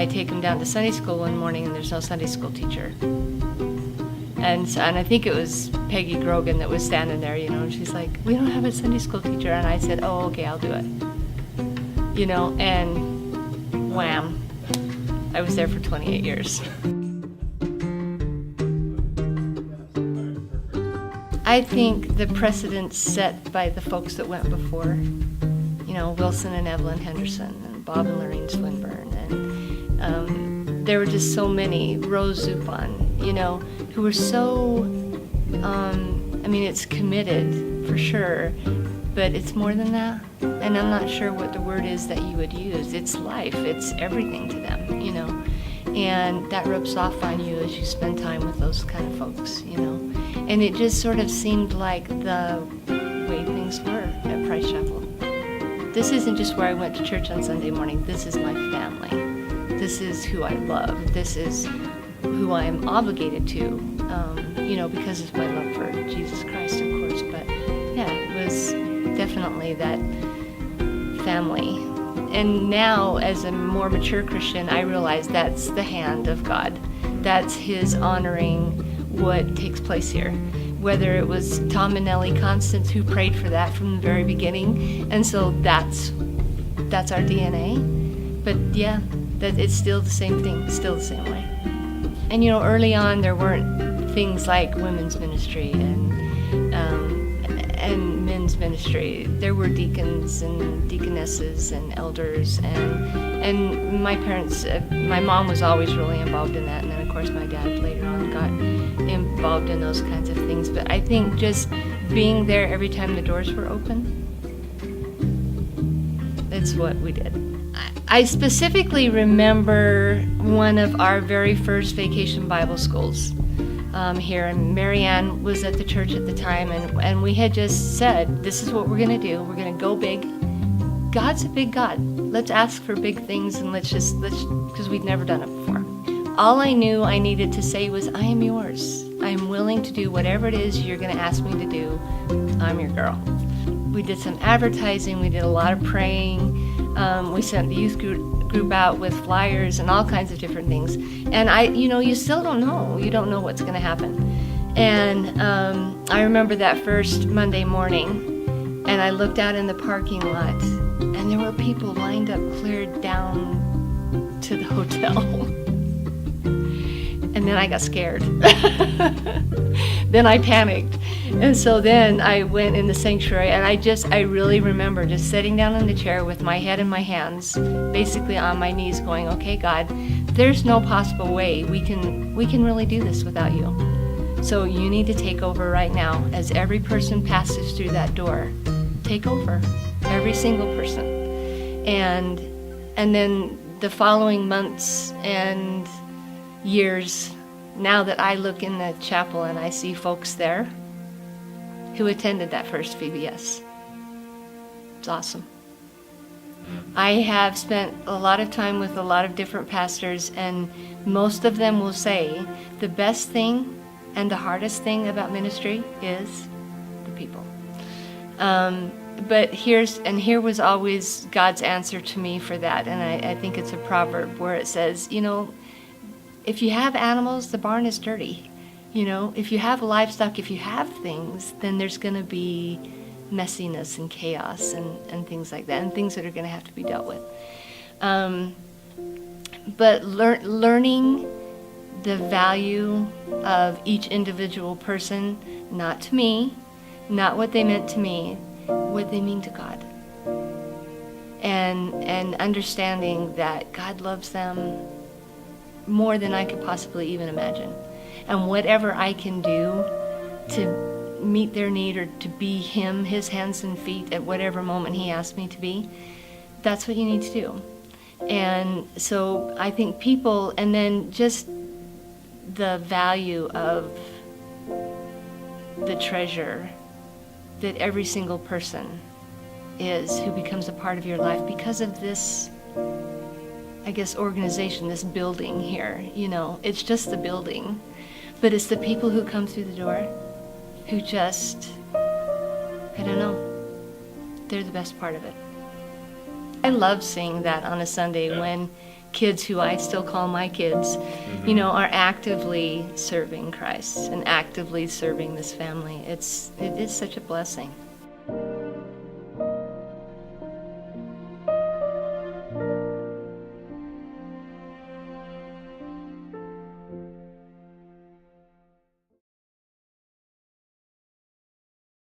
I take them down to Sunday school one morning, and there's no Sunday school teacher. And I think it was Peggy Grogan that was standing there, and she's like, we don't have a Sunday school teacher. And I said, oh, okay, I'll do it. And wham, I was there for 28 years. I think the precedent set by the folks that went before, Wilson and Evelyn Henderson and Bob and Lorraine Swinburne, and there were just so many, Rose Zupan, who were so, it's committed for sure, but it's more than that. And I'm not sure what the word is that you would use. It's life, it's everything to them, and that rubs off on you as you spend time with those kind of folks, And it just sort of seemed like the way things were at Price Chapel. This isn't just where I went to church on Sunday morning. This is my family. This is who I love. This is who I am obligated to, because of my love for Jesus Christ, of course. But yeah, it was definitely that family. And now, as a more mature Christian, I realize that's the hand of God. That's His honoring what takes place here. Whether it was Tom and Nellie Constance who prayed for that from the very beginning, and so that's our DNA. But yeah, that it's still the same thing, still the same way. And early on there weren't things like women's ministry and men's ministry. There were deacons and deaconesses and elders, and my parents, my mom was always really involved in that, and then of course my dad later on got involved in those kinds of things. But I think just being there every time the doors were open, that's what we did. I specifically remember one of our very first vacation Bible schools here, and Marianne was at the church at the time, and we had just said, this is what we're going to do. We're going to go big. God's a big God. Let's ask for big things, and let's because we'd never done it before. All I knew I needed to say was, I am yours. I am willing to do whatever it is you're going to ask me to do. I'm your girl. We did some advertising. We did a lot of praying. We sent the youth group out with flyers and all kinds of different things. And you still don't know. You don't know what's going to happen. And I remember that first Monday morning, and I looked out in the parking lot, and there were people lined up clear down to the hotel. And then I got scared. Then I panicked. And so then I went in the sanctuary, and I really remember just sitting down in the chair with my head in my hands, basically on my knees, going, okay, God, there's no possible way we can really do this without you. So you need to take over right now. As every person passes through that door, take over, every single person. And then the following months and years, now that I look in the chapel and I see folks there who attended that first VBS. It's awesome. I have spent a lot of time with a lot of different pastors, and most of them will say the best thing and the hardest thing about ministry is the people. But here was always God's answer to me for that, and I think it's a proverb where it says, if you have animals, the barn is dirty. If you have livestock, if you have things, then there's going to be messiness and chaos and things like that, and things that are going to have to be dealt with. But learning the value of each individual person, not to me, not what they meant to me, what they mean to God. And understanding that God loves them more than I could possibly even imagine. And whatever I can do to meet their need or to be Him, His hands and feet at whatever moment He asks me to be, that's what you need to do. And so I think people, and then just the value of the treasure that every single person is who becomes a part of your life because of this, I guess, organization, this building here. It's just the building, but it's the people who come through the door who just, I don't know, they're the best part of it. I love seeing that on a Sunday when kids who I still call my kids, you know, are actively serving Christ and actively serving this family. It is such a blessing.